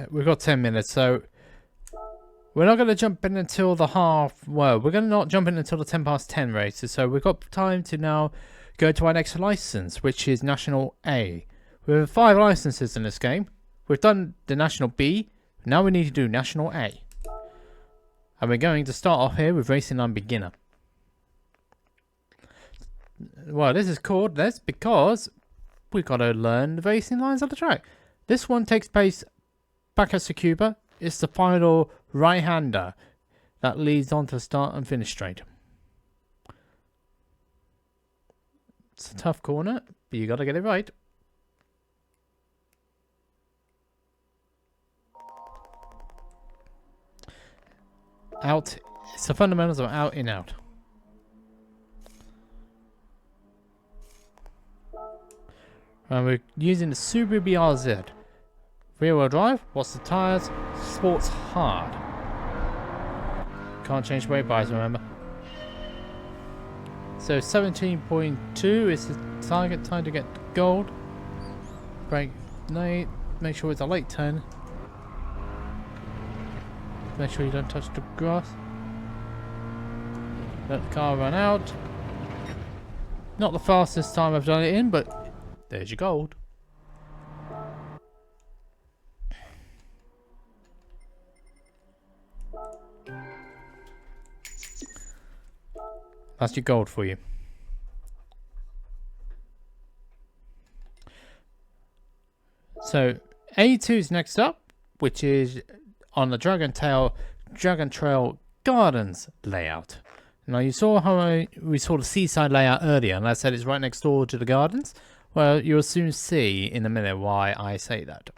we've got 10 minutes, so we're not going to jump in until the we're going to not jump in until the 10 past 10 races, so we've got time to now go to our next license, which is National A. We have 5 licenses in this game. We've done the National B, now we need to do National A. And we're going to start off here with Racing Line Beginner. Well, this is called this because we've got to learn the racing lines of the track. This one takes place back at Tsukuba. It's the final right-hander that leads on to the start and finish straight. It's a tough corner, but you got to get it right. Out. It's the fundamentals of out in out. And we're using the Subaru BRZ. Rear wheel drive. What's the tyres? Sports hard. Can't change weight bars, remember. So 17.2 is the target time to get gold. Brake late. Make sure it's a late turn. Make sure you don't touch the grass. Let the car run out. Not the fastest time I've done it in, but there's your gold. That's your gold for you. So A2 is next up, which is on the Dragon Trail Gardens layout. Now you saw how we saw the seaside layout earlier, and I said it's right next door to the gardens. Well, you'll soon see in a minute why I say that.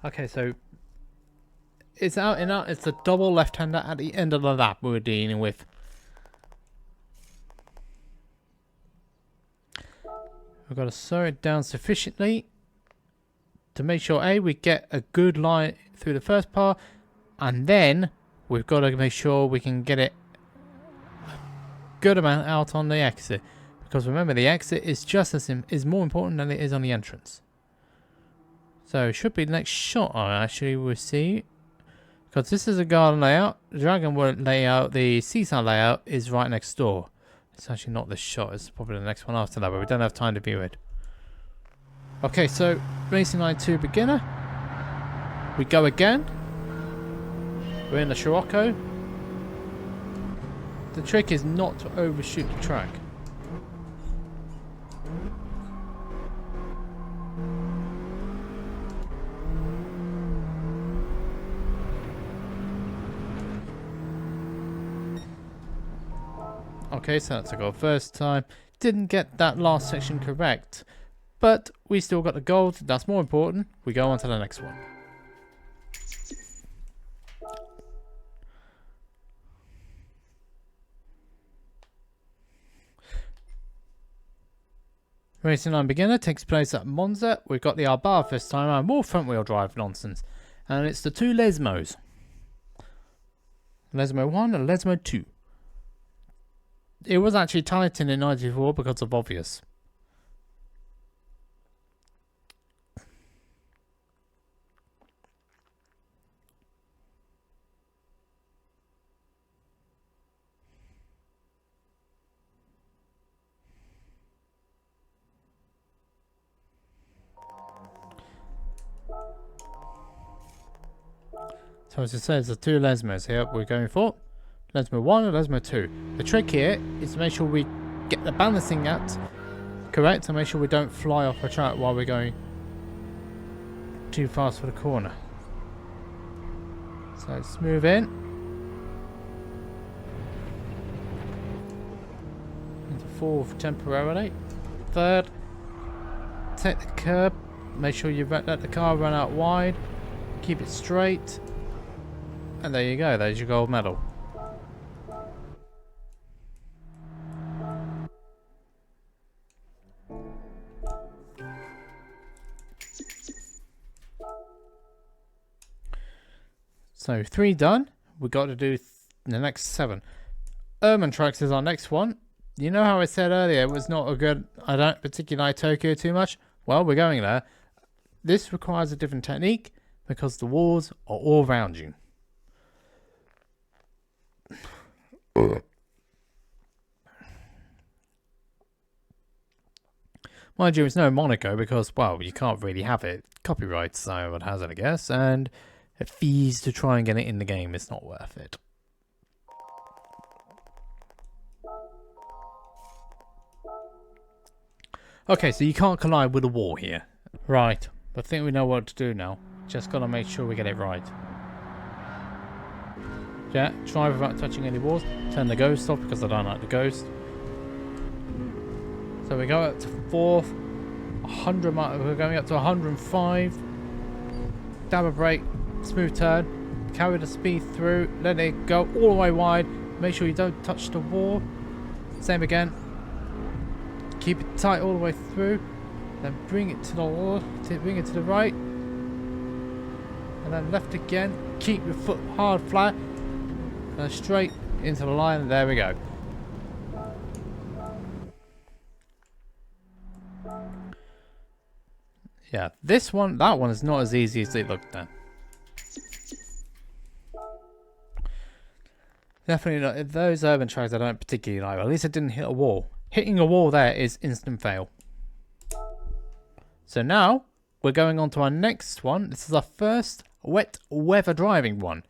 Okay, so it's out and out. It's a double left-hander at the end of the lap we're dealing with. We've got to slow it down sufficiently to make sure we get a good line through the first part, and then we've got to make sure we can get it a good amount out on the exit, because remember the exit is just as is more important than it is on the entrance. So it should be the next shot actually we'll see, because this is a garden layout. The Dragon layout, the seaside layout is right next door. It's actually not this shot, it's probably the next one after that, but we don't have time to view it. Okay, so Racing Line 2 Beginner. We go again. We're in the Scirocco. The trick is not to overshoot the track. Okay, so that's a goal first time. Didn't get that last section correct, but we still got the gold. That's more important. We go on to the next one. Racing Line Beginner takes place at Monza. We've got the Arbar this time around, more front wheel drive nonsense. And it's the 2 Lesmos. Lesmo 1 and Lesmo 2. It was actually Titan in 94 because of obvious. So as it says, the 2 Lesmos here we're going for. Lesmo 1 and Lesmo 2. The trick here is to make sure we get the balancing act correct and make sure we don't fly off the track while we're going too fast for the corner. So let's move in. Into 4th temporarily. 3rd. Take the curb. Make sure you let the car run out wide. Keep it straight. And there you go. There's your gold medal. So 3 done. We've got to do the next 7. Urban Tracks is our next one. You know how I said earlier it was not a good... I don't particularly like Tokyo too much? Well, we're going there. This requires a different technique because the walls are all around you. Mind you, it's no Monaco because, well, you can't really have it. Copyright, so it has it, I guess. And fees to try and get it in the game is not worth it. Okay, so you can't collide with a wall here. Right, I think we know what to do now. Just gotta make sure we get it right. Yeah, try without touching any walls. Turn the ghost off because I don't like the ghost. So we go up to 4th. 100 we're going up to 105. Dab a brake. Smooth turn. Carry the speed through. Let it go all the way wide. Make sure you don't touch the wall. Same again. Keep it tight all the way through. Then bring it to the right. And then left again. Keep your foot hard flat. And straight into the line, and there we go. Yeah, that one is not as easy as it looked then. Definitely not. Those urban tracks I don't particularly like. At least it didn't hit a wall. Hitting a wall there is instant fail. So now we're going on to our next one. This is our first wet weather driving one.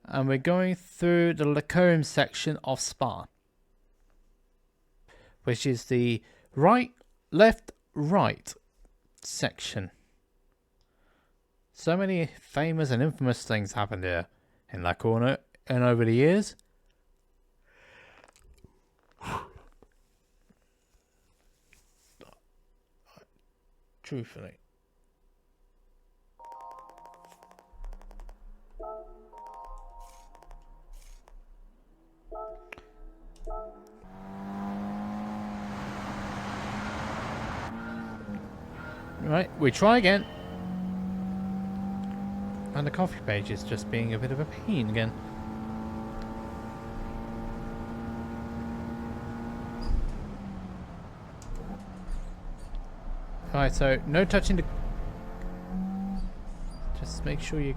And we're going through the Lacombe section of Spa, which is the right, left, right section. So many famous and infamous things happened here in that corner and over the years. Truthfully. Right, we try again. And the coffee page is just being a bit of a pain again. Alright, so no touching the... Just make sure you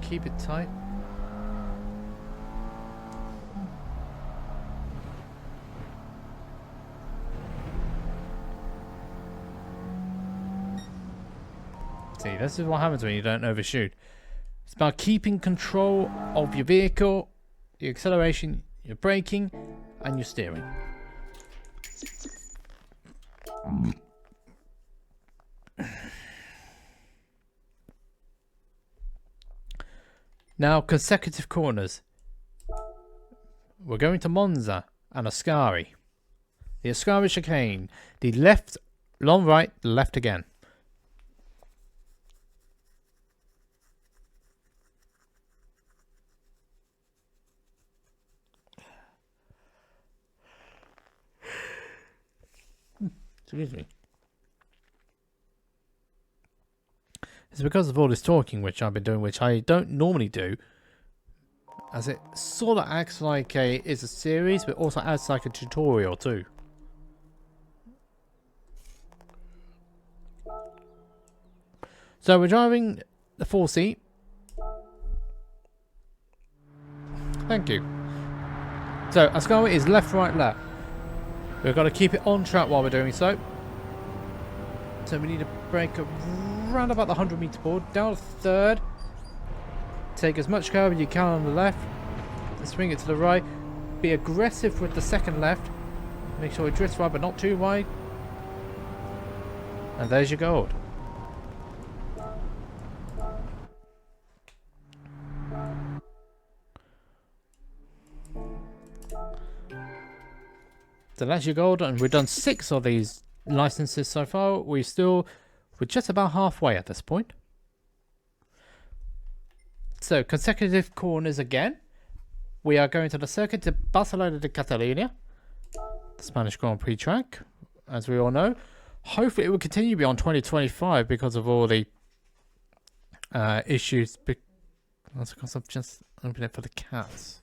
keep it tight. See, this is what happens when you don't overshoot. It's about keeping control of your vehicle, your acceleration, your braking, and your steering. Now, consecutive corners. We're going to Monza and Ascari. The Ascari chicane. The left, long right, left again. Excuse me. It's because of all this talking which I've been doing, which I don't normally do, as it sort of acts like is a series, but also acts like a tutorial too. So we're driving the 4-seat. Thank you. So Ascari is left, right, left. We've got to keep it on track while we're doing so. So we need to brake around about the 100-meter board, down to third. Take as much curve as you can on the left. Swing it to the right. Be aggressive with the second left. Make sure it drifts right, but not too wide. And there's your gold. So that's your gold, and we've done 6 of these licenses so far. We're just about halfway at this point. So consecutive corners again. We are going to the circuit to Barcelona de Catalunya, the Spanish Grand Prix track, as we all know. Hopefully it will continue beyond 2025 because of all the issues. That's because I've just opened it for the cats.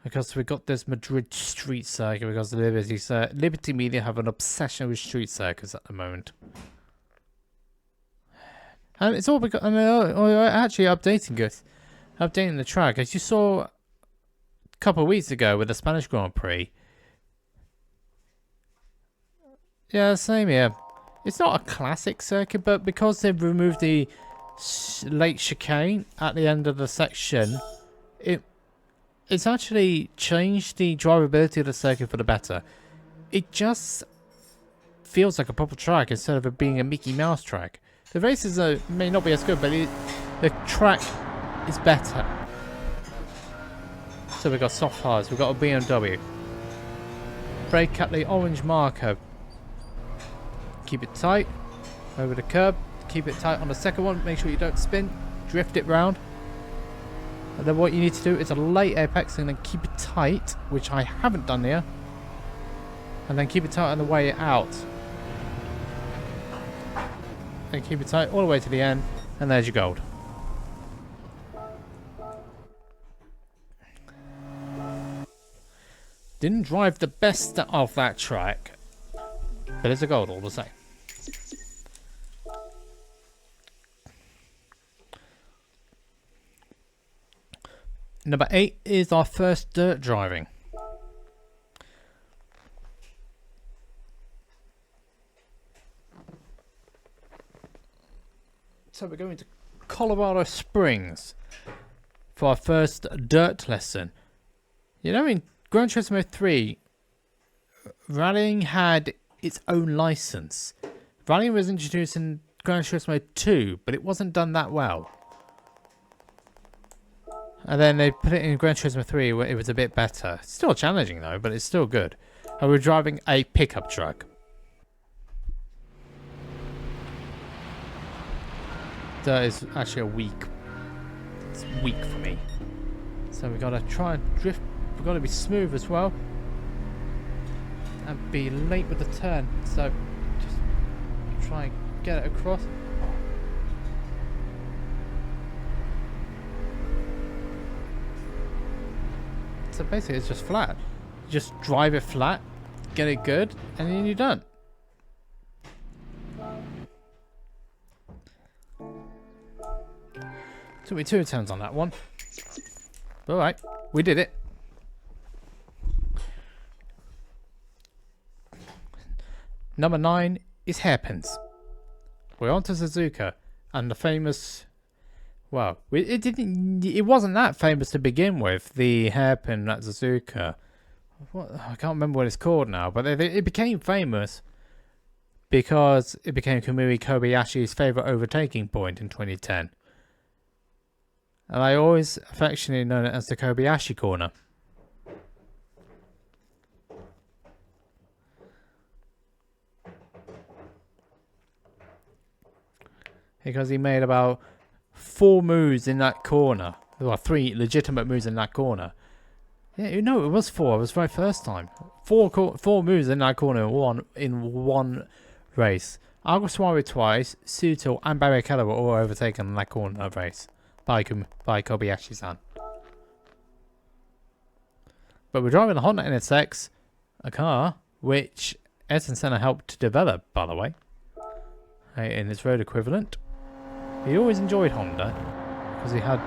Because we got this Madrid street circuit because Liberty Media have an obsession with street circuits at the moment. And it's all because actually updating the track, as you saw a couple of weeks ago with the Spanish Grand Prix. Yeah, same here. It's not a classic circuit, but because they've removed the late chicane at the end of the section, it's actually changed the drivability of the circuit for the better. It just feels like a proper track instead of it being a Mickey Mouse track. The races may not be as good, but the track is better. So we've got soft hards, we've got a BMW. Brake at the orange marker. Keep it tight. Over the curb. Keep it tight on the second one. Make sure you don't spin. Drift it round. And then what you need to do is a late apex and then keep it tight, which I haven't done here. And then keep it tight on the way out. And keep it tight all the way to the end. And there's your gold. Didn't drive the best of that track, but it's a gold all the same. Number 8 is our first dirt driving. So we're going to Colorado Springs for our first dirt lesson. You know, in Gran Turismo 3, rallying had its own license. Rallying was introduced in Gran Turismo 2, but it wasn't done that well. And then they put it in Gran Turismo 3 where it was a bit better. Still challenging though, but it's still good. And we're driving a pickup truck. That is actually it's weak for me. So we've got to try and drift. We've got to be smooth as well. And be late with the turn. So just try and get it across. So basically it's just flat. Just drive it flat, get it good, and then you're done. Took me 2 turns on that one. Alright, we did it. Number 9 is hairpins. We're on to Suzuka and the famous... Well, it wasn't that famous to begin with, the hairpin at Suzuka. I can't remember what it's called now, but it became famous because it became Kamui Kobayashi's favourite overtaking point in 2010. And I always affectionately known it as the Kobayashi corner. Because he made about 4 moves in that corner. Well, 3 legitimate moves in that corner. Yeah, no, it was 4. It was right first time. 4 moves in that corner in one race. Alguersuari twice, Sutil and Barrichello were all overtaken in that corner race by Kobayashi-san. But we're driving a Honda NSX, a car which Ayrton Senna helped to develop, by the way, in its road equivalent. He always enjoyed Honda because he had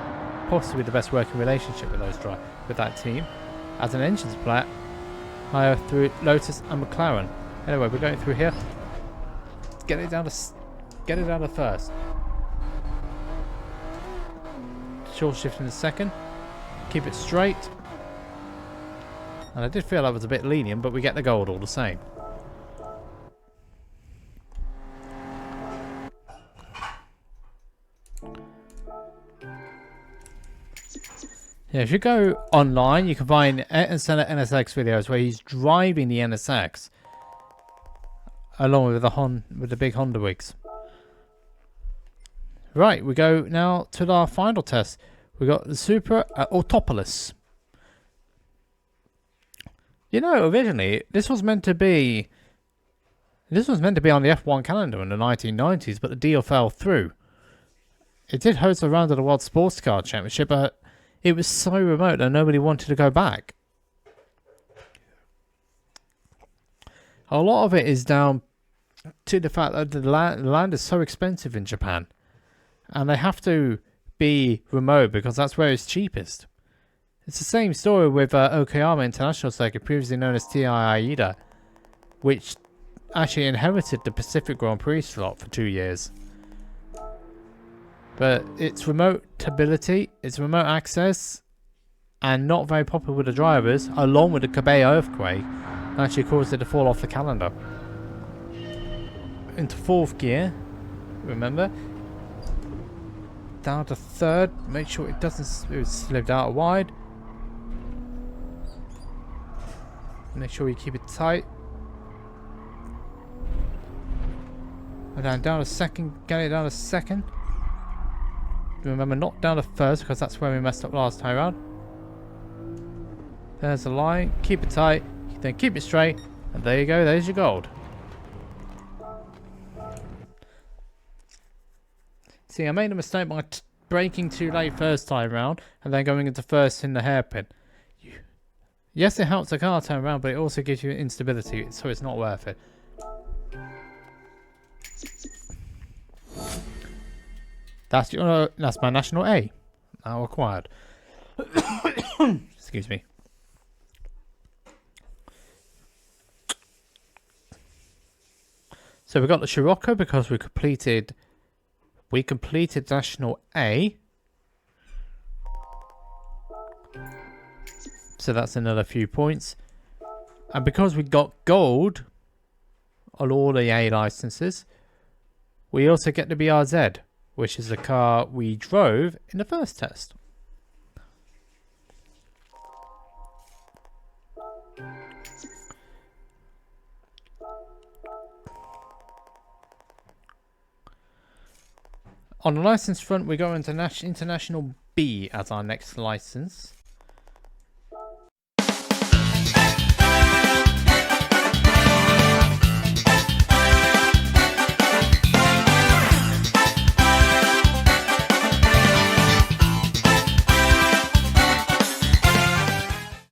possibly the best working relationship with that team. As an engine supplier, higher through Lotus and McLaren. Anyway, we're going through here. Get it down to first. Short shift in the second. Keep it straight. And I did feel that was a bit lenient, but we get the gold all the same. Yeah, if you go online, you can find Ayrton Senna NSX videos where he's driving the NSX along with the big Honda wigs. Right, we go now to our final test. We got the Supra Autopolis. You know, originally this was meant to be on the F1 calendar in the 1990s, but the deal fell through. It did host a round of the World Sports Car Championship, but it was so remote that nobody wanted to go back. A lot of it is down to the fact that the land is so expensive in Japan, and they have to be remote because that's where it's cheapest. It's the same story with Okayama International Circuit, previously known as TI Aida, which actually inherited the Pacific Grand Prix slot for 2 years. But it's remote ability, it's remote access, and not very popular with the drivers, along with the Kobe earthquake, actually caused it to fall off the calendar. Into 4th gear, remember. Down to 3rd, make sure it doesn't slip out wide. Make sure you keep it tight. And down to 2nd, get it down to 2nd. Remember, not down to 1st because that's where we messed up last time around. There's the line, keep it tight, then keep it straight, and there you go, there's your gold. See, I made a mistake by braking too late first time round, and then going into 1st in the hairpin. Yes, it helps the car turn around, but it also gives you instability, so it's not worth it. That's my national A. Now acquired. Excuse me. So we got the Scirocco because we completed national A. So that's another few points. And because we got gold on all the A licenses, we also get the BRZ, which is the car we drove in the first test. On the license front, we go into International B as our next license.